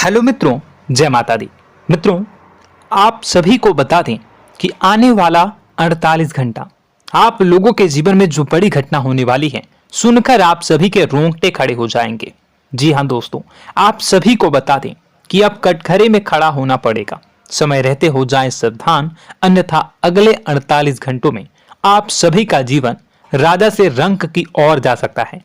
Hello मित्रों, जय माता दी। मित्रों, आप सभी को बता दें कि आने वाला 48 घंटा आप लोगों के जीवन में जो बड़ी घटना होने वाली है, सुनकर आप सभी के रोंगटे खड़े हो जाएंगे। जी हाँ दोस्तों, आप सभी को बता दें कि अब कटघरे में खड़ा होना पड़ेगा। समय रहते हो जाएं सावधान, अन्यथा अगले 48 घंटों में आप सभी का जीवन राजा से रंक की ओर जा सकता है।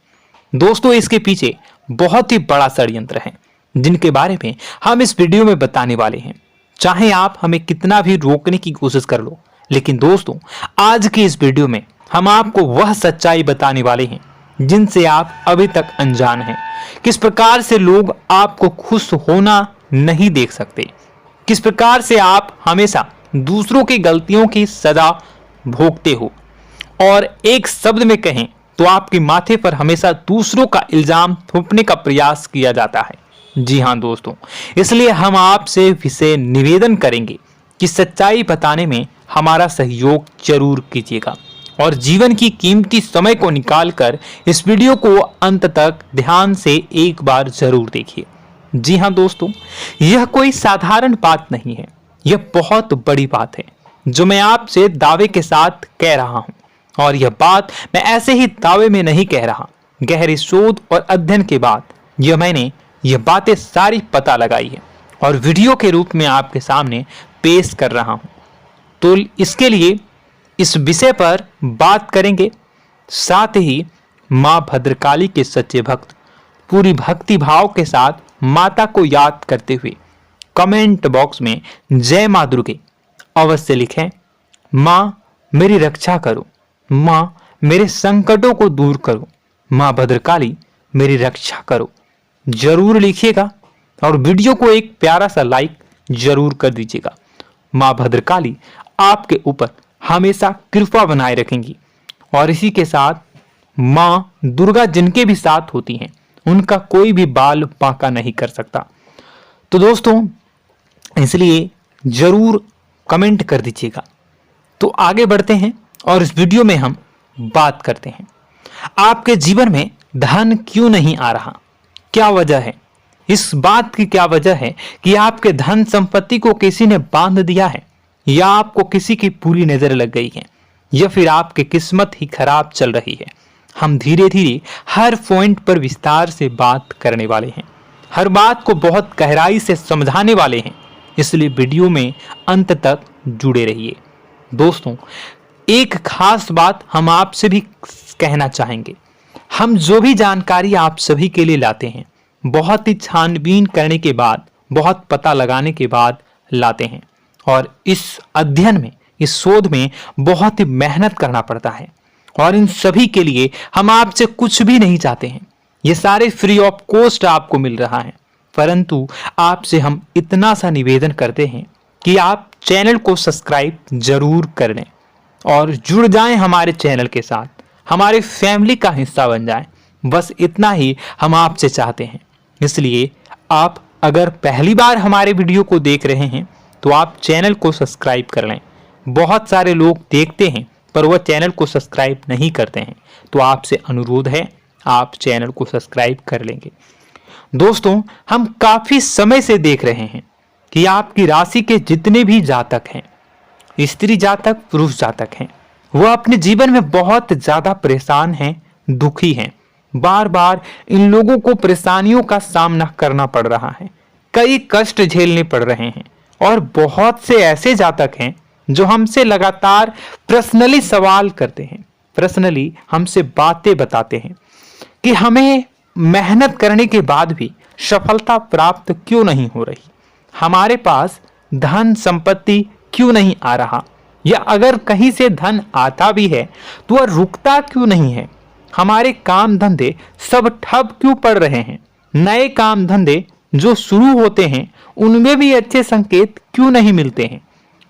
दोस्तों, इसके पीछे बहुत ही बड़ा षड्यंत्र है जिनके बारे में हम इस वीडियो में बताने वाले हैं। चाहे आप हमें कितना भी रोकने की कोशिश कर लो, लेकिन दोस्तों आज की इस वीडियो में हम आपको वह सच्चाई बताने वाले हैं जिनसे आप अभी तक अनजान हैं। किस प्रकार से लोग आपको खुश होना नहीं देख सकते, किस प्रकार से आप हमेशा दूसरों की गलतियों की सजा भोगते हो, और एक शब्द में कहें तो आपके माथे पर हमेशा दूसरों का इल्जाम थोपने का प्रयास किया जाता है। जी हाँ दोस्तों, इसलिए हम आपसे विशेष निवेदन करेंगे कि सच्चाई बताने में हमारा सहयोग जरूर कीजिएगा और जीवन की कीमती समय को निकालकर इस वीडियो को अंत तक ध्यान से एक बार जरूर देखिए। जी हाँ दोस्तों, यह कोई साधारण बात नहीं है, यह बहुत बड़ी बात है जो मैं आपसे दावे के साथ कह रहा हूं। और यह बात मैं ऐसे ही दावे में नहीं कह रहा, गहरी शोध और अध्ययन के बाद मैंने यह बातें सारी पता लगाई है और वीडियो के रूप में आपके सामने पेश कर रहा हूं। तो इसके लिए इस विषय पर बात करेंगे। साथ ही मां भद्रकाली के सच्चे भक्त पूरी भक्ति भाव के साथ माता को याद करते हुए कमेंट बॉक्स में जय मां दुर्गे अवश्य लिखें। मां मेरी रक्षा करो, मां मेरे संकटों को दूर करो, मां भद्रकाली मेरी रक्षा करो, जरूर लिखिएगा और वीडियो को एक प्यारा सा लाइक जरूर कर दीजिएगा। मां भद्रकाली आपके ऊपर हमेशा कृपा बनाए रखेंगी और इसी के साथ मां दुर्गा जिनके भी साथ होती हैं उनका कोई भी बाल बांका नहीं कर सकता। तो दोस्तों, इसलिए जरूर कमेंट कर दीजिएगा। तो आगे बढ़ते हैं और इस वीडियो में हम बात करते हैं आपके जीवन में धन क्यों नहीं आ रहा, क्या वजह है। इस बात की क्या वजह है कि आपके धन संपत्ति को किसी ने बांध दिया है, या आपको किसी की पूरी नजर लग गई है, या फिर आपकी किस्मत ही खराब चल रही है। हम धीरे धीरे हर पॉइंट पर विस्तार से बात करने वाले हैं, हर बात को बहुत गहराई से समझाने वाले हैं, इसलिए वीडियो में अंत तक जुड़े रहिए। दोस्तों, एक खास बात हम आपसे भी कहना चाहेंगे। हम जो भी जानकारी आप सभी के लिए लाते हैं बहुत ही छानबीन करने के बाद, बहुत पता लगाने के बाद लाते हैं, और इस अध्ययन में, इस शोध में बहुत ही मेहनत करना पड़ता है। और इन सभी के लिए हम आपसे कुछ भी नहीं चाहते हैं, ये सारे फ्री ऑफ कॉस्ट आपको मिल रहा है। परंतु आपसे हम इतना सा निवेदन करते हैं कि आप चैनल को सब्सक्राइब जरूर कर लें और जुड़ जाएं हमारे चैनल के साथ, हमारे फैमिली का हिस्सा बन जाएं। बस इतना ही हम आपसे चाहते हैं। इसलिए आप अगर पहली बार हमारे वीडियो को देख रहे हैं तो आप चैनल को सब्सक्राइब कर लें। बहुत सारे लोग देखते हैं पर वह चैनल को सब्सक्राइब नहीं करते हैं, तो आपसे अनुरोध है आप चैनल को सब्सक्राइब कर लेंगे। दोस्तों, हम काफी समय से देख रहे हैं कि आपकी राशि के जितने भी जातक हैं, स्त्री जातक, पुरुष जातक हैं, वह अपने जीवन में बहुत ज्यादा परेशान हैं, दुखी हैं। बार बार इन लोगों को परेशानियों का सामना करना पड़ रहा है, कई कष्ट झेलने पड़ रहे हैं। और बहुत से ऐसे जातक हैं जो हमसे लगातार पर्सनली सवाल करते हैं, पर्सनली हमसे बातें बताते हैं कि हमें मेहनत करने के बाद भी सफलता प्राप्त क्यों नहीं हो रही, हमारे पास धन संपत्ति क्यों नहीं आ रहा, या अगर कहीं से धन आता भी है तो वह रुकता क्यों नहीं है, हमारे काम धंधे सब ठप क्यों पड़ रहे हैं, नए काम धंधे जो शुरू होते हैं उनमें भी अच्छे संकेत क्यों नहीं मिलते हैं,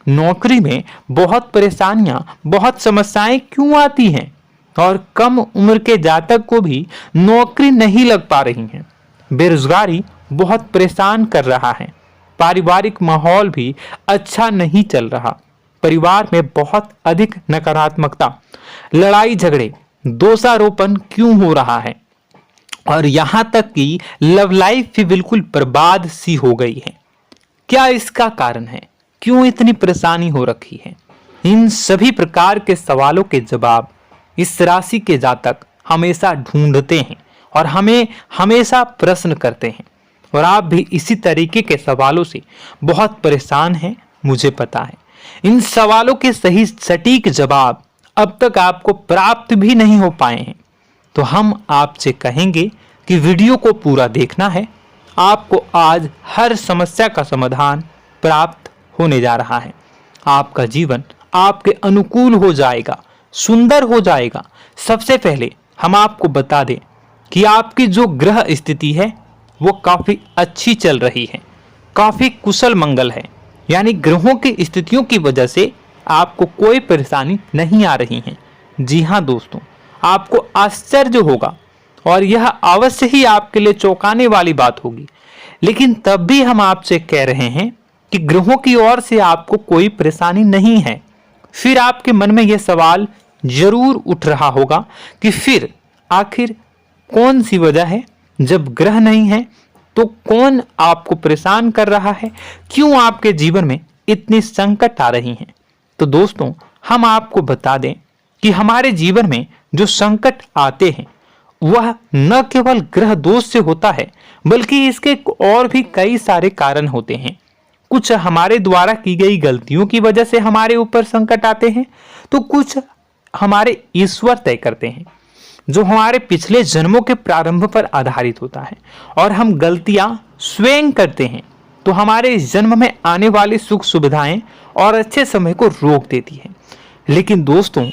नौकरी में बहुत परेशानियां, बहुत समस्याएं क्यों आती हैं, और कम उम्र के जातक को भी नौकरी नहीं लग पा रही है, बेरोजगारी बहुत परेशान कर रहा है, पारिवारिक माहौल भी अच्छा नहीं चल रहा, परिवार में बहुत अधिक नकारात्मकता, लड़ाई झगड़े, दोषारोपण क्यों हो रहा है, और यहां तक कि लव लाइफ भी बिल्कुल बर्बाद सी हो गई है। क्या इसका कारण है? क्यों इतनी परेशानी हो रखी है? इन सभी प्रकार के सवालों के जवाब इस राशि के जातक हमेशा ढूंढते हैं और हमें हमेशा प्रश्न करते हैं। और आप भी इसी तरीके के सवालों से बहुत परेशान हैं, मुझे पता है। इन सवालों के सही सटीक जवाब अब तक आपको प्राप्त भी नहीं हो पाए हैं। तो हम आपसे कहेंगे कि वीडियो को पूरा देखना है। आपको आज हर समस्या का समाधान प्राप्त होने जा रहा है। आपका जीवन आपके अनुकूल हो जाएगा, सुंदर हो जाएगा। सबसे पहले हम आपको बता दें कि आपकी जो ग्रह स्थिति है वो काफी अच्छी चल रही है, काफी कुशल मंगल है। यानी ग्रहों की स्थितियों की वजह से आपको कोई परेशानी नहीं आ रही है। जी हाँ दोस्तों, आपको आश्चर्य होगा और यह अवश्य ही आपके लिए चौंकाने वाली बात होगी। लेकिन तब भी हम आपसे कह रहे हैं कि ग्रहों की ओर से आपको कोई परेशानी नहीं है। फिर आपके मन में यह सवाल जरूर उठ रहा होगा कि फिर आखिर कौन सी वजह है? जब ग्रह नहीं है तो कौन आपको परेशान कर रहा है? क्यों आपके जीवन में इतनी संकट आ रही हैं? तो दोस्तों, हम आपको बता दें कि हमारे जीवन में जो संकट आते हैं वह न केवल ग्रह दोष से होता है, बल्कि इसके और भी कई सारे कारण होते हैं। कुछ हमारे द्वारा की गई गलतियों की वजह से हमारे ऊपर संकट आते हैं, तो कुछ हमारे ईश्वर तय करते हैं, जो हमारे पिछले जन्मों के प्रारंभ पर आधारित होता है। और हम गलतियां स्वयं करते हैं तो हमारे इस जन्म में आने वाली सुख सुविधाएं और अच्छे समय को रोक देती है। लेकिन दोस्तों,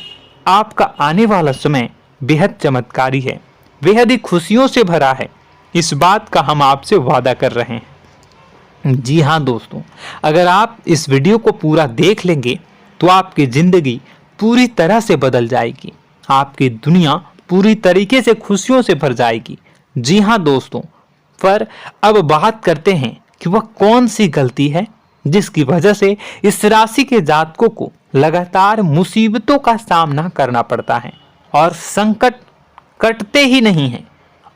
आपका आने वाला समय बेहद चमत्कारी है, बेहद ही खुशियों से भरा है। इस बात का हम आपसे वादा कर रहे हैं। जी हाँ दोस्तों, अगर आप इस वीडियो को पूरा देख लेंगे तो आपकी जिंदगी पूरी तरह से बदल जाएगी, आपकी दुनिया पूरी तरीके से खुशियों से भर जाएगी। जी हाँ दोस्तों, पर अब बात करते हैं कि वह कौन सी गलती है जिसकी वजह से इस राशि के जातकों को लगातार मुसीबतों का सामना करना पड़ता है और संकट कटते ही नहीं हैं।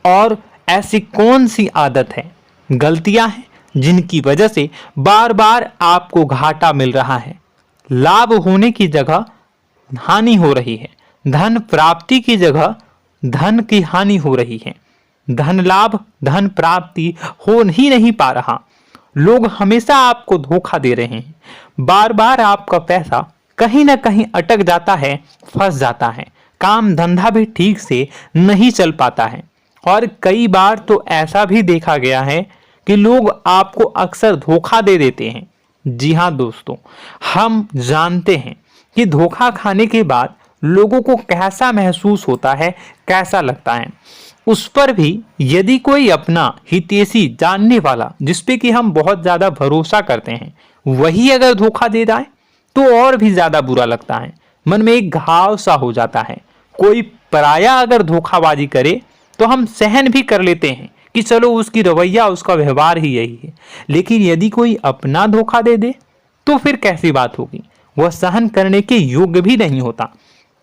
और ऐसी कौन सी आदत है, गलतियां हैं जिनकी वजह से बार बार आपको घाटा मिल रहा है, लाभ होने की जगह हानि हो रही है, धन प्राप्ति की जगह धन की हानि हो रही है, धन लाभ धन प्राप्ति हो ही नहीं पा रहा, लोग हमेशा आपको धोखा दे रहे हैं, बार बार आपका पैसा कहीं ना कहीं अटक जाता है, फंस जाता है, काम धंधा भी ठीक से नहीं चल पाता है। और कई बार तो ऐसा भी देखा गया है कि लोग आपको अक्सर धोखा दे देते हैं। जी हाँ दोस्तों, हम जानते हैं कि धोखा खाने के बाद लोगों को कैसा महसूस होता है, कैसा लगता है। उस पर भी यदि कोई अपना हितैषी जानने वाला, जिसपे कि हम बहुत ज्यादा भरोसा करते हैं, वही अगर धोखा दे जाए तो और भी ज्यादा बुरा लगता है, मन में एक घाव सा हो जाता है। कोई पराया अगर धोखाबाजी करे तो हम सहन भी कर लेते हैं कि चलो उसकी रवैया, उसका व्यवहार ही यही है। लेकिन यदि कोई अपना धोखा दे दे तो फिर कैसी बात होगी, वह सहन करने के योग्य भी नहीं होता।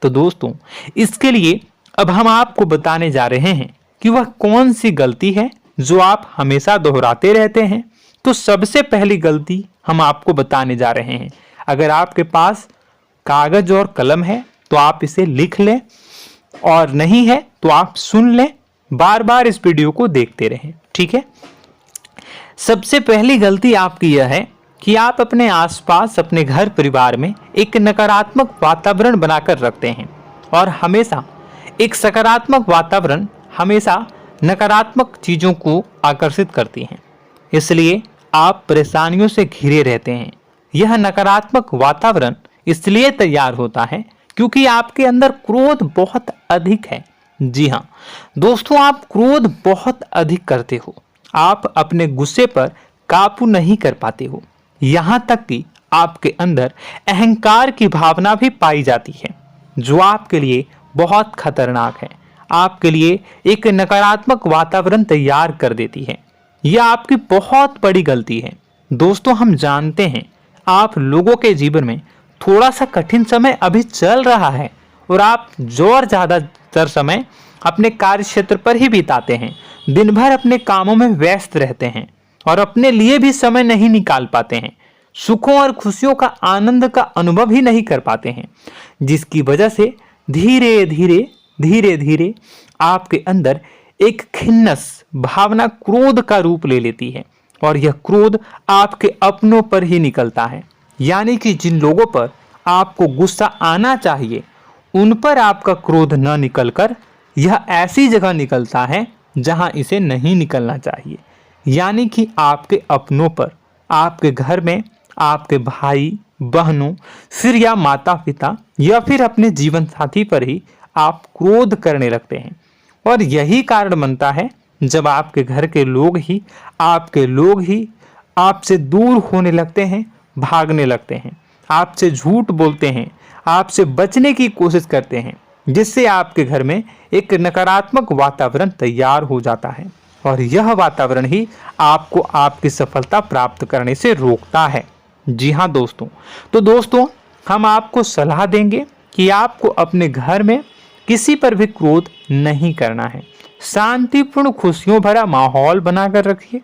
तो दोस्तों, इसके लिए अब हम आपको बताने जा रहे हैं कि वह कौन सी गलती है जो आप हमेशा दोहराते रहते हैं। तो सबसे पहली गलती हम आपको बताने जा रहे हैं। अगर आपके पास कागज और कलम है तो आप इसे लिख लें, और नहीं है तो आप सुन लें, बार बार इस वीडियो को देखते रहें, ठीक है। सबसे पहली गलती आपकी यह है कि आप अपने आसपास, अपने घर परिवार में एक नकारात्मक वातावरण बनाकर रखते हैं। और हमेशा एक सकारात्मक वातावरण हमेशा नकारात्मक चीजों को आकर्षित करती हैं, इसलिए आप परेशानियों से घिरे रहते हैं। यह नकारात्मक वातावरण इसलिए तैयार होता है क्योंकि आपके अंदर क्रोध बहुत अधिक है। जी हाँ दोस्तों, आप क्रोध बहुत अधिक करते हो, आप अपने गुस्से पर काबू नहीं कर पाते हो, यहाँ तक कि आपके अंदर अहंकार की भावना भी पाई जाती है, जो आपके लिए बहुत खतरनाक है, आपके लिए एक नकारात्मक वातावरण तैयार कर देती है। यह आपकी बहुत बड़ी गलती है। दोस्तों, हम जानते हैं आप लोगों के जीवन में थोड़ा सा कठिन समय अभी चल रहा है और आप और ज्यादातर समय अपने कार्य क्षेत्र पर ही बिताते हैं, दिन भर अपने कामों में व्यस्त रहते हैं और अपने लिए भी समय नहीं निकाल पाते हैं, सुखों और खुशियों का आनंद का अनुभव ही नहीं कर पाते हैं, जिसकी वजह से धीरे धीरे धीरे धीरे आपके अंदर एक खिन्नस भावना क्रोध का रूप ले लेती है और यह क्रोध आपके अपनों पर ही निकलता है। यानी कि जिन लोगों पर आपको गुस्सा आना चाहिए उन पर आपका क्रोध न निकलकर यह ऐसी जगह निकलता है जहां इसे नहीं निकलना चाहिए। यानी कि आपके अपनों पर, आपके घर में आपके भाई बहनों, फिर या माता पिता या फिर अपने जीवन साथी पर ही आप क्रोध करने लगते हैं। और यही कारण बनता है जब आपके घर के लोग ही आपसे दूर होने लगते हैं, भागने लगते हैं, आपसे झूठ बोलते हैं, आपसे बचने की कोशिश करते हैं, जिससे आपके घर में एक नकारात्मक वातावरण तैयार हो जाता है और यह वातावरण ही आपको आपकी सफलता प्राप्त करने से रोकता है। जी हाँ दोस्तों, तो दोस्तों हम आपको सलाह देंगे कि आपको अपने घर में किसी पर भी क्रोध नहीं करना है। शांतिपूर्ण खुशियों भरा माहौल बनाकर रखिए।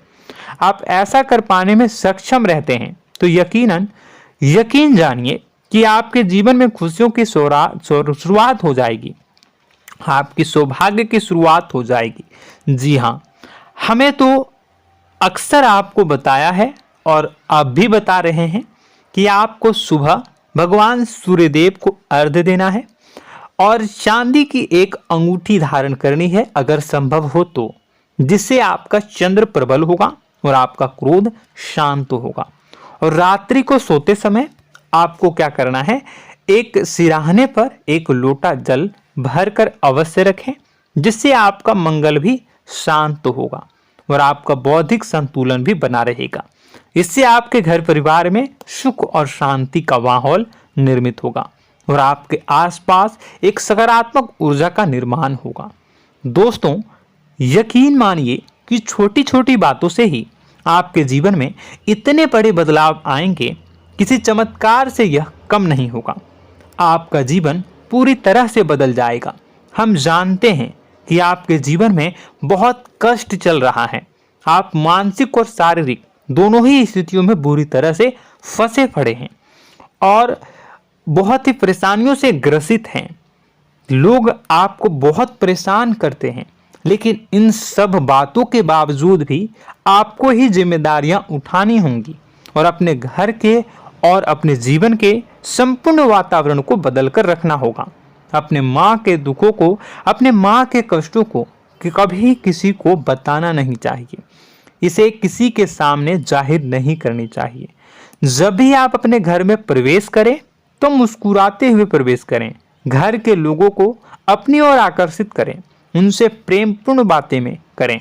आप ऐसा कर पाने में सक्षम रहते हैं तो यकीन जानिए कि आपके जीवन में खुशियों की शुरुआत हो जाएगी, आपकी सौभाग्य की शुरुआत हो जाएगी। जी हाँ, हमें तो अक्सर आपको बताया है और आप भी बता रहे हैं कि आपको सुबह भगवान सूर्यदेव को अर्घ्य देना है और चांदी की एक अंगूठी धारण करनी है अगर संभव हो तो, जिससे आपका चंद्र प्रबल होगा और आपका क्रोध शांत होगा। और रात्रि को सोते समय आपको क्या करना है, एक सिराहने पर एक लोटा जल भरकर अवश्य रखें, जिससे आपका मंगल भी शांत होगा और आपका बौद्धिक संतुलन भी बना रहेगा। इससे आपके घर परिवार में सुख और शांति का माहौल निर्मित होगा और आपके आसपास एक सकारात्मक ऊर्जा का निर्माण होगा। दोस्तों यकीन मानिए कि छोटी छोटी बातों से ही आपके जीवन में इतने बड़े बदलाव आएंगे, किसी चमत्कार से यह कम नहीं होगा। आपका जीवन पूरी तरह से बदल जाएगा। हम जानते हैं कि आपके जीवन में बहुत कष्ट चल रहा है, आप मानसिक और शारीरिक दोनों ही स्थितियों में बुरी तरह से फंसे पड़े हैं और बहुत ही परेशानियों से ग्रसित हैं। लोग आपको बहुत परेशान करते हैं, लेकिन इन सब बातों के बावजूद भी आपको ही जिम्मेदारियां उठानी होंगी और अपने घर के और अपने जीवन के संपूर्ण वातावरण को बदलकर रखना होगा। अपने माँ के दुखों को, अपने माँ के कष्टों को कभी किसी को बताना नहीं चाहिए, इसे किसी के सामने जाहिर नहीं करनी चाहिए। जब भी आप अपने घर में प्रवेश करें तो मुस्कुराते हुए प्रवेश करें, घर के लोगों को अपनी ओर आकर्षित करें, उनसे प्रेमपूर्ण बातें में करें।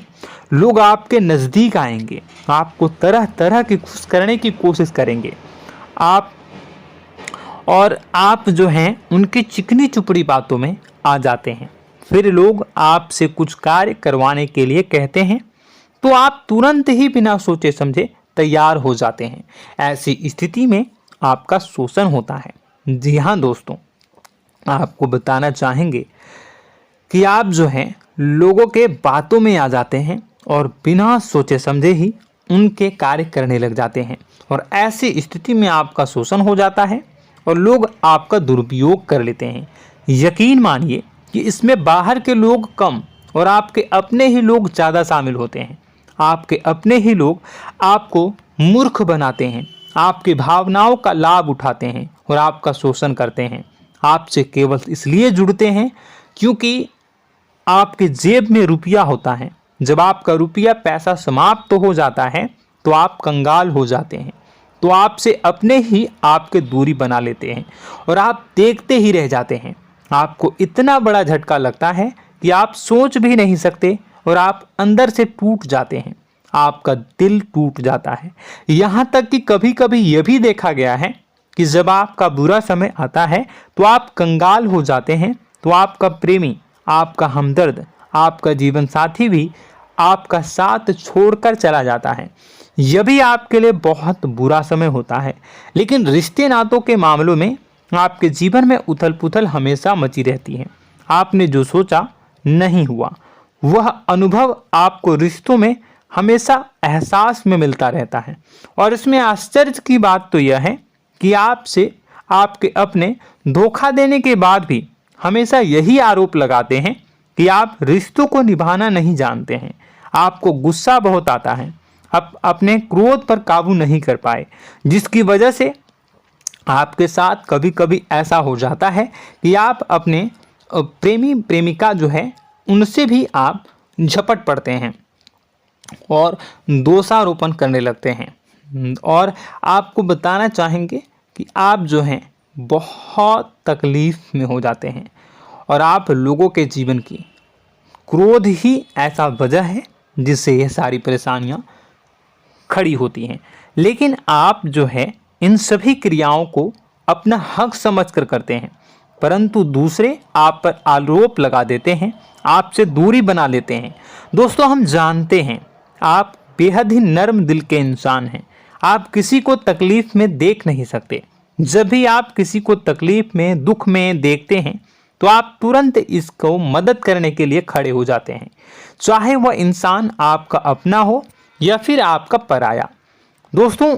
लोग आपके नज़दीक आएंगे, आपको तरह तरह की खुश करने की कोशिश करेंगे। आप जो हैं उनकी चिकनी चुपड़ी बातों में आ जाते हैं। फिर लोग आपसे कुछ कार्य करवाने के लिए कहते हैं तो आप तुरंत ही बिना सोचे समझे तैयार हो जाते हैं। ऐसी स्थिति में आपका शोषण होता है। जी हाँ दोस्तों, आपको बताना चाहेंगे कि आप जो हैं लोगों के बातों में आ जाते हैं और बिना सोचे समझे ही उनके कार्य करने लग जाते हैं और ऐसी स्थिति में आपका शोषण हो जाता है और लोग आपका दुरुपयोग कर लेते हैं। यकीन मानिए कि इसमें बाहर के लोग कम और आपके अपने ही लोग ज़्यादा शामिल होते हैं। आपके अपने ही लोग आपको मूर्ख बनाते हैं, आपकी भावनाओं का लाभ उठाते हैं और आपका शोषण करते हैं। आपसे केवल इसलिए जुड़ते हैं क्योंकि आपके जेब में रुपया होता है। जब आपका रुपया पैसा समाप्त हो जाता है तो आप कंगाल हो जाते हैं, तो आपसे अपने ही आपके दूरी बना लेते हैं और आप देखते ही रह जाते हैं। आपको इतना बड़ा झटका लगता है कि आप सोच भी नहीं सकते और आप अंदर से टूट जाते हैं, आपका दिल टूट जाता है। यहाँ तक कि कभी कभी यह भी देखा गया है कि जब आपका बुरा समय आता है तो आप कंगाल हो जाते हैं, तो आपका प्रेमी, आपका हमदर्द, आपका जीवन साथी भी आपका साथ छोड़कर चला जाता है। यह भी आपके लिए बहुत बुरा समय होता है। लेकिन रिश्ते नातों के मामलों में आपके जीवन में उथल पुथल हमेशा मची रहती है। आपने जो सोचा नहीं हुआ। वह अनुभव आपको रिश्तों में हमेशा एहसास में मिलता रहता है। और इसमें आश्चर्य की बात तो यह है कि आपसे आपके अपने धोखा देने के बाद भी हमेशा यही आरोप लगाते हैं कि आप रिश्तों को निभाना नहीं जानते हैं। आपको गुस्सा बहुत आता है, आप अपने क्रोध पर काबू नहीं कर पाए, जिसकी वजह से आपके साथ कभी कभी ऐसा हो जाता है कि आप अपने प्रेमी प्रेमिका जो है उनसे भी आप झपट पड़ते हैं और दोषारोपण करने लगते हैं। और आपको बताना चाहेंगे कि आप जो हैं बहुत तकलीफ में हो जाते हैं और आप लोगों के जीवन की क्रोध ही ऐसा वजह है जिससे यह सारी परेशानियां खड़ी होती हैं। लेकिन आप जो है इन सभी क्रियाओं को अपना हक समझकर करते हैं, परंतु दूसरे आप पर आरोप लगा देते हैं, आपसे दूरी बना लेते हैं। दोस्तों, हम जानते हैं आप बेहद ही नर्म दिल के इंसान हैं। आप किसी को तकलीफ में देख नहीं सकते। जब भी आप किसी को तकलीफ में, दुख में देखते हैं तो आप तुरंत इसको मदद करने के लिए खड़े हो जाते हैं, चाहे वह इंसान आपका अपना हो या फिर आपका पराया। दोस्तों,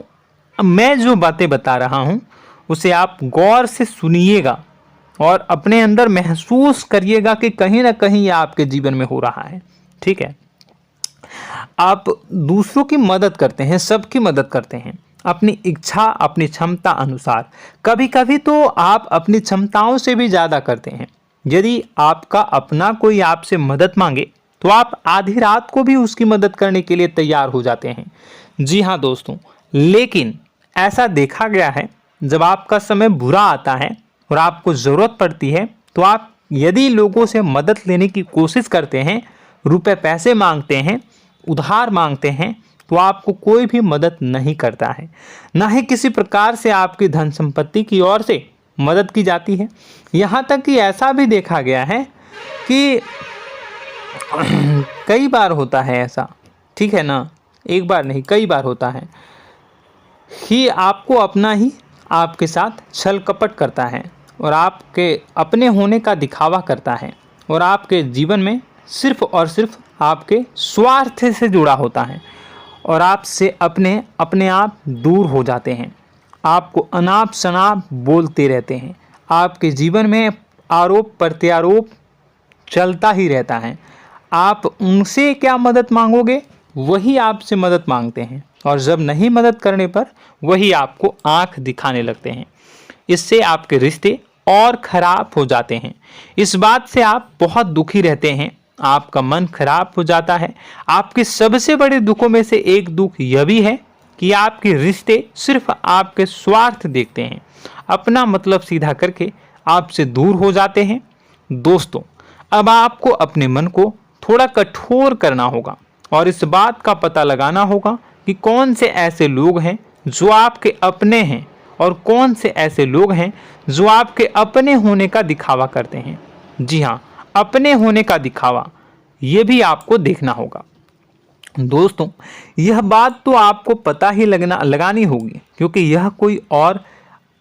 मैं जो बातें बता रहा हूं उसे आप गौर से सुनिएगा और अपने अंदर महसूस करिएगा कि कहीं ना कहीं यह आपके जीवन में हो रहा है। ठीक है, आप दूसरों की मदद करते हैं, सबकी मदद करते हैं अपनी इच्छा, अपनी क्षमता अनुसार। कभी कभी तो आप अपनी क्षमताओं से भी ज़्यादा करते हैं। यदि आपका अपना कोई आपसे मदद मांगे तो आप आधी रात को भी उसकी मदद करने के लिए तैयार हो जाते हैं। जी हाँ दोस्तों, लेकिन ऐसा देखा गया है जब आपका समय बुरा आता है और आपको ज़रूरत पड़ती है तो आप यदि लोगों से मदद लेने की कोशिश करते हैं, रुपए पैसे मांगते हैं, उधार मांगते हैं, तो आपको कोई भी मदद नहीं करता है। ना ही किसी प्रकार से आपकी धन संपत्ति की ओर से मदद की जाती है। यहाँ तक कि ऐसा भी देखा गया है कि कई बार होता है ऐसा, ठीक है ना, एक बार नहीं कई बार होता है कि आपको अपना ही आपके साथ छल कपट करता है और आपके अपने होने का दिखावा करता है और आपके जीवन में सिर्फ और सिर्फ आपके स्वार्थ से जुड़ा होता है और आपसे अपने आप दूर हो जाते हैं। आपको अनाप शनाप बोलते रहते हैं। आपके जीवन में आरोप प्रत्यारोप चलता ही रहता है। आप उनसे क्या मदद मांगोगे, वही आपसे मदद मांगते हैं और जब नहीं मदद करने पर वही आपको आंख दिखाने लगते हैं। इससे आपके रिश्ते और खराब हो जाते हैं। इस बात से आप बहुत दुखी रहते हैं, आपका मन खराब हो जाता है। आपके सबसे बड़े दुखों में से एक दुख यह भी है कि आपके रिश्ते सिर्फ आपके स्वार्थ देखते हैं, अपना मतलब सीधा करके आपसे दूर हो जाते हैं। दोस्तों, अब आपको अपने मन को थोड़ा कठोर करना होगा और इस बात का पता लगाना होगा कि कौन से ऐसे लोग हैं जो आपके अपने हैं और कौन से ऐसे लोग हैं जो आपके अपने होने का दिखावा करते हैं। जी हाँ, अपने होने का दिखावा, ये भी आपको देखना होगा। दोस्तों, यह बात तो आपको पता ही लगानी होगी, क्योंकि यह कोई और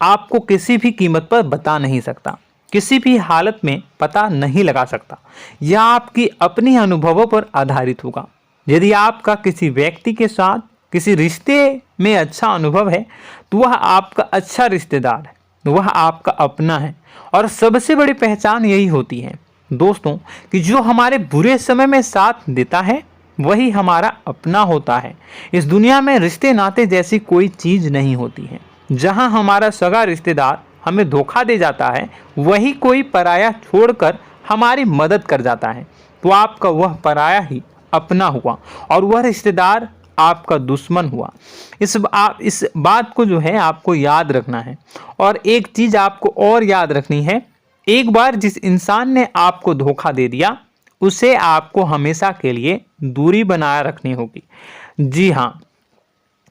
आपको किसी भी कीमत पर बता नहीं सकता, किसी भी हालत में पता नहीं लगा सकता। यह आपकी अपनी अनुभवों पर आधारित होगा। यदि आपका किसी व्यक्ति के साथ किसी रिश्ते में अच्छा अनुभव है तो वह आपका अच्छा रिश्तेदार है, वह आपका अपना है। और सबसे बड़ी पहचान यही होती है दोस्तों कि जो हमारे बुरे समय में साथ देता है वही हमारा अपना होता है। इस दुनिया में रिश्ते नाते जैसी कोई चीज़ नहीं होती है। जहां हमारा सगा रिश्तेदार हमें धोखा दे जाता है, वही कोई पराया छोड़कर हमारी मदद कर जाता है, तो आपका वह पराया ही अपना हुआ और वह रिश्तेदार आपका दुश्मन हुआ। इस बात को जो है आपको याद रखना है। और एक चीज़ आपको और याद रखनी है, एक बार जिस इंसान ने आपको धोखा दे दिया उसे आपको हमेशा के लिए दूरी बनाए रखनी होगी। जी हाँ,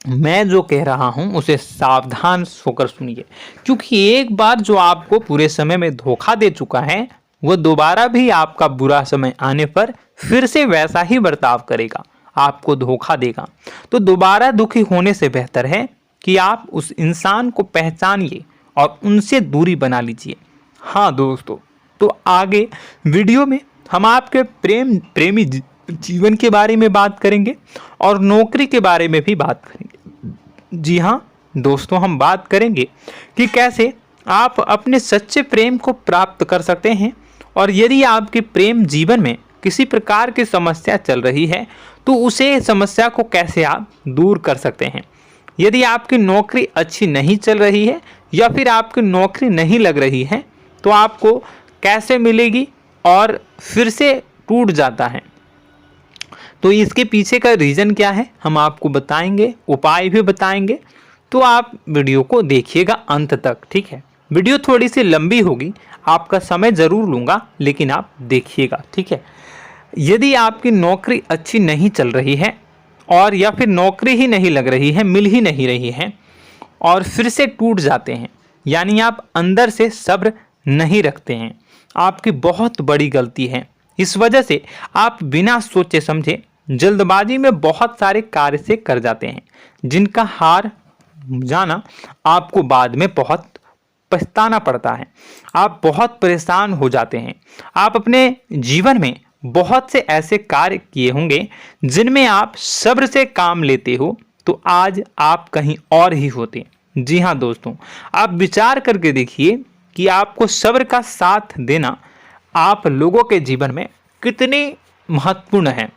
मैं जो कह रहा हूं उसे सावधान होकर सुनिए, क्योंकि एक बार जो आपको पूरे समय में धोखा दे चुका है वह दोबारा भी आपका बुरा समय आने पर फिर से वैसा ही बर्ताव करेगा, आपको धोखा देगा। तो दोबारा दुखी होने से बेहतर है कि आप उस इंसान को पहचानिए और उनसे दूरी बना लीजिए। हाँ दोस्तों, तो आगे वीडियो में हम आपके प्रेमी जीवन के बारे में बात करेंगे और नौकरी के बारे में भी बात करेंगे। जी हाँ दोस्तों, हम बात करेंगे कि कैसे आप अपने सच्चे प्रेम को प्राप्त कर सकते हैं, और यदि आपके प्रेम जीवन में किसी प्रकार की समस्या चल रही है तो उसे समस्या को कैसे आप दूर कर सकते हैं। यदि आपकी नौकरी अच्छी नहीं चल रही है या फिर आपकी नौकरी नहीं लग रही है तो आपको कैसे मिलेगी और फिर से टूट जाता है, तो इसके पीछे का रीज़न क्या है हम आपको बताएंगे, उपाय भी बताएंगे। तो आप वीडियो को देखिएगा अंत तक, ठीक है। वीडियो थोड़ी सी लंबी होगी, आपका समय ज़रूर लूँगा, लेकिन आप देखिएगा, ठीक है। यदि आपकी नौकरी अच्छी नहीं चल रही है और या फिर नौकरी ही नहीं लग रही है, मिल ही नहीं रही है और फिर से टूट जाते हैं, यानी आप अंदर से सब्र नहीं रखते हैं, आपकी बहुत बड़ी गलती है। इस वजह से आप बिना सोचे समझे जल्दबाजी में बहुत सारे कार्य से कर जाते हैं, जिनका हार जाना आपको बाद में बहुत पछताना पड़ता है। आप बहुत परेशान हो जाते हैं। आप अपने जीवन में बहुत से ऐसे कार्य किए होंगे जिनमें आप सब्र से काम लेते हो, तो आज आप कहीं और ही होते। जी हाँ दोस्तों, आप विचार करके देखिए कि आपको सब्र का साथ देना आप लोगों के जीवन में कितने महत्वपूर्ण है।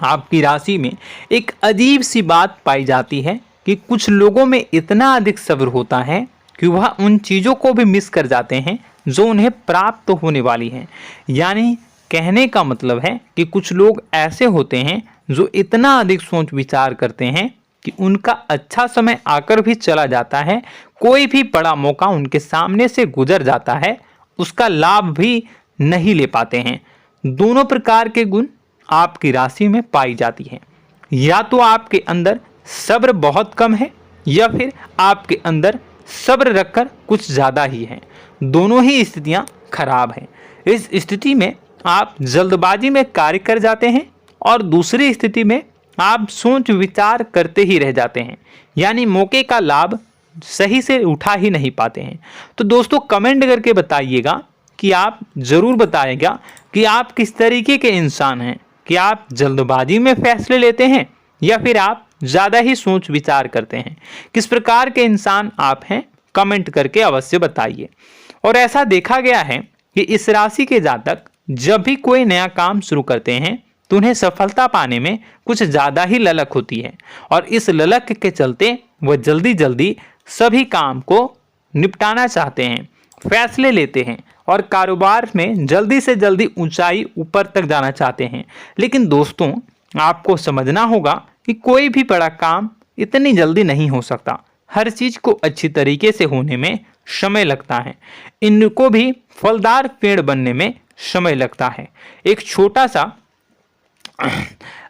आपकी राशि में एक अजीब सी बात पाई जाती है कि कुछ लोगों में इतना अधिक सब्र होता है कि वह उन चीज़ों को भी मिस कर जाते हैं जो उन्हें प्राप्त होने वाली हैं। यानी कहने का मतलब है कि कुछ लोग ऐसे होते हैं जो इतना अधिक सोच विचार करते हैं कि उनका अच्छा समय आकर भी चला जाता है, कोई भी बड़ा मौका उनके सामने से गुजर जाता है, उसका लाभ भी नहीं ले पाते हैं। दोनों प्रकार के गुण आपकी राशि में पाई जाती हैं। या तो आपके अंदर सब्र बहुत कम है या फिर आपके अंदर सब्र रखकर कुछ ज़्यादा ही है। दोनों ही स्थितियाँ खराब हैं। इस स्थिति में आप जल्दबाजी में कार्य कर जाते हैं और दूसरी स्थिति में आप सोच विचार करते ही रह जाते हैं, यानी मौके का लाभ सही से उठा ही नहीं पाते हैं। तो दोस्तों कमेंट करके बताइएगा कि आप ज़रूर बताइएगा कि आप किस तरीके के इंसान हैं, कि आप जल्दबाजी में फैसले लेते हैं या फिर आप ज़्यादा ही सोच विचार करते हैं। किस प्रकार के इंसान आप हैं, कमेंट करके अवश्य बताइए। और ऐसा देखा गया है कि इस राशि के जातक जब भी कोई नया काम शुरू करते हैं तो उन्हें सफलता पाने में कुछ ज़्यादा ही ललक होती है, और इस ललक के चलते वह जल्दी जल्दी सभी काम को निपटाना चाहते हैं, फैसले लेते हैं और कारोबार में जल्दी से जल्दी ऊंचाई ऊपर तक जाना चाहते हैं। लेकिन दोस्तों आपको समझना होगा कि कोई भी बड़ा काम इतनी जल्दी नहीं हो सकता। हर चीज़ को अच्छी तरीके से होने में समय लगता है। इनको भी फलदार पेड़ बनने में समय लगता है। एक छोटा सा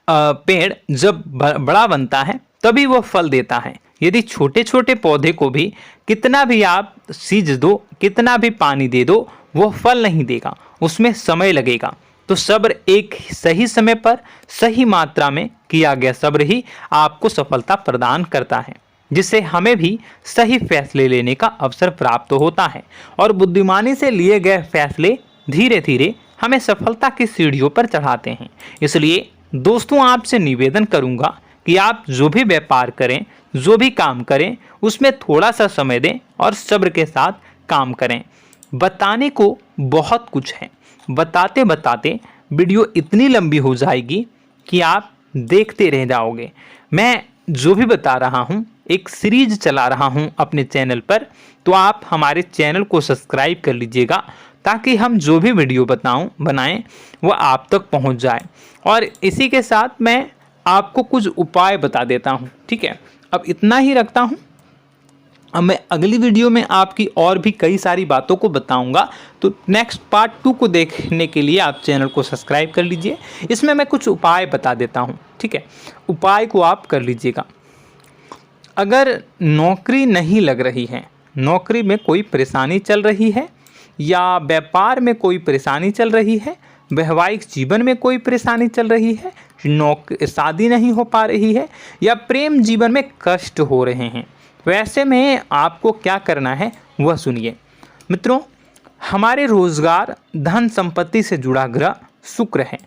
पेड़ जब बड़ा बनता है तभी वो फल देता है। यदि छोटे छोटे पौधे को भी कितना भी आप सींच दो, कितना भी पानी दे दो, वो फल नहीं देगा, उसमें समय लगेगा। तो सब्र एक सही समय पर सही मात्रा में किया गया सब्र ही आपको सफलता प्रदान करता है, जिससे हमें भी सही फैसले लेने का अवसर प्राप्त होता है और बुद्धिमानी से लिए गए फैसले धीरे धीरे हमें सफलता की सीढ़ियों पर चढ़ाते हैं। इसलिए दोस्तों आपसे निवेदन करूंगा कि आप जो भी व्यापार करें, जो भी काम करें, उसमें थोड़ा सा समय दें और सब्र के साथ काम करें। बताने को बहुत कुछ है, बताते बताते वीडियो इतनी लंबी हो जाएगी कि आप देखते रह जाओगे। मैं जो भी बता रहा हूँ एक सीरीज चला रहा हूँ अपने चैनल पर, तो आप हमारे चैनल को सब्सक्राइब कर लीजिएगा ताकि हम जो भी वीडियो बनाएं वो आप तक पहुँच जाए। और इसी के साथ मैं आपको कुछ उपाय बता देता हूँ, ठीक है। अब इतना ही रखता हूँ। अब मैं अगली वीडियो में आपकी और भी कई सारी बातों को बताऊंगा, तो नेक्स्ट पार्ट 2 को देखने के लिए आप चैनल को सब्सक्राइब कर लीजिए। इसमें मैं कुछ उपाय बता देता हूं, ठीक है। उपाय को आप कर लीजिएगा। अगर नौकरी नहीं लग रही है, नौकरी में कोई परेशानी चल रही है, या व्यापार में कोई परेशानी चल रही है, वैवाहिक जीवन में कोई परेशानी चल रही है, शादी नहीं हो पा रही है, या प्रेम जीवन में कष्ट हो रहे हैं, वैसे में आपको क्या करना है वह सुनिए। मित्रों, हमारे रोजगार धन संपत्ति से जुड़ा ग्रह शुक्र है,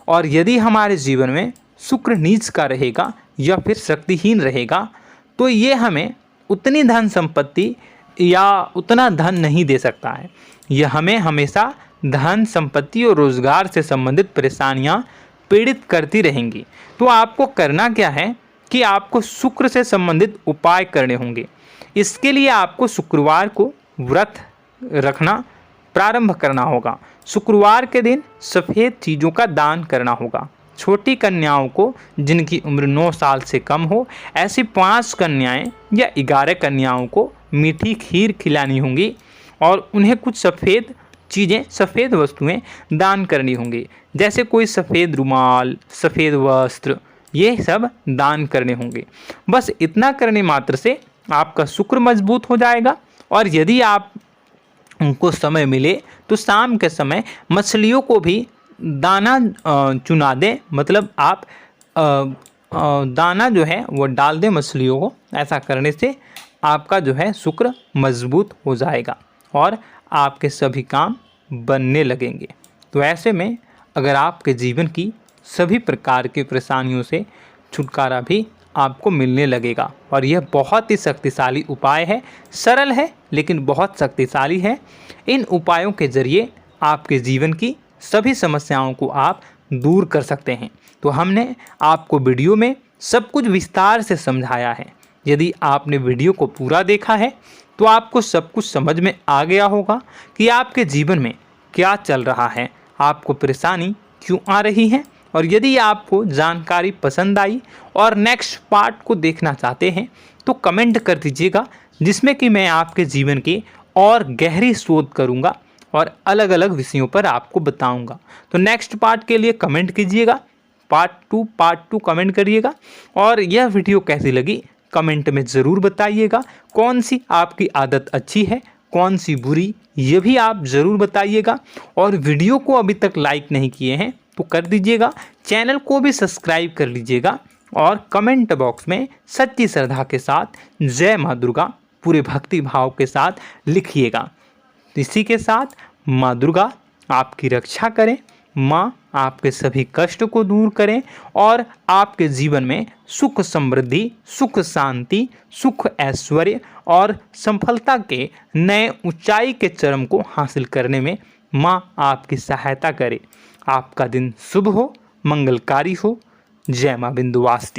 और यदि हमारे जीवन में शुक्र नीच का रहेगा या फिर शक्तिहीन रहेगा तो ये हमें उतनी धन संपत्ति या उतना धन नहीं दे सकता है। यह हमें हमेशा धन संपत्ति और रोजगार से संबंधित परेशानियां पीड़ित करती रहेंगी। तो आपको करना क्या है कि आपको शुक्र से संबंधित उपाय करने होंगे। इसके लिए आपको शुक्रवार को व्रत रखना प्रारंभ करना होगा। शुक्रवार के दिन सफ़ेद चीज़ों का दान करना होगा। छोटी कन्याओं को जिनकी उम्र 9 साल से कम हो, ऐसी 5 कन्याएं या 11 कन्याओं को मीठी खीर खिलानी होंगी और उन्हें कुछ सफ़ेद चीज़ें, सफ़ेद वस्तुएं दान करनी होंगी, जैसे कोई सफ़ेद रुमाल, सफ़ेद वस्त्र, ये सब दान करने होंगे। बस इतना करने मात्र से आपका शुक्र मजबूत हो जाएगा। और यदि आप उनको समय मिले तो शाम के समय मछलियों को भी दाना चुना दें, मतलब आप दाना जो है वो डाल दें मछलियों को। ऐसा करने से आपका जो है शुक्र मजबूत हो जाएगा और आपके सभी काम बनने लगेंगे। तो ऐसे में अगर आपके जीवन की सभी प्रकार की परेशानियों से छुटकारा भी आपको मिलने लगेगा। और यह बहुत ही शक्तिशाली उपाय है, सरल है लेकिन बहुत शक्तिशाली है। इन उपायों के ज़रिए आपके जीवन की सभी समस्याओं को आप दूर कर सकते हैं। तो हमने आपको वीडियो में सब कुछ विस्तार से समझाया है। यदि आपने वीडियो को पूरा देखा है तो आपको सब कुछ समझ में आ गया होगा कि आपके जीवन में क्या चल रहा है, आपको परेशानी क्यों आ रही है। और यदि आपको जानकारी पसंद आई और नेक्स्ट पार्ट को देखना चाहते हैं तो कमेंट कर दीजिएगा, जिसमें कि मैं आपके जीवन की और गहरी शोध करूंगा और अलग अलग विषयों पर आपको बताऊंगा। तो नेक्स्ट पार्ट के लिए कमेंट कीजिएगा, पार्ट टू कमेंट करिएगा। और यह वीडियो कैसी लगी कमेंट में ज़रूर बताइएगा। कौन सी आपकी आदत अच्छी है, कौन सी बुरी, ये भी आप ज़रूर बताइएगा। और वीडियो को अभी तक लाइक नहीं किए हैं तो कर दीजिएगा, चैनल को भी सब्सक्राइब कर लीजिएगा और कमेंट बॉक्स में सच्ची श्रद्धा के साथ जय माँ दुर्गा पूरे भक्ति भाव के साथ लिखिएगा। इसी के साथ माँ दुर्गा आपकी रक्षा करें, माँ आपके सभी कष्ट को दूर करें और आपके जीवन में सुख समृद्धि, सुख शांति, सुख ऐश्वर्य और सफलता के नए ऊंचाई के चरम को हासिल करने में माँ आपकी सहायता करे। आपका दिन शुभ हो, मंगलकारी हो। जय माँ विंध्यवासिनी।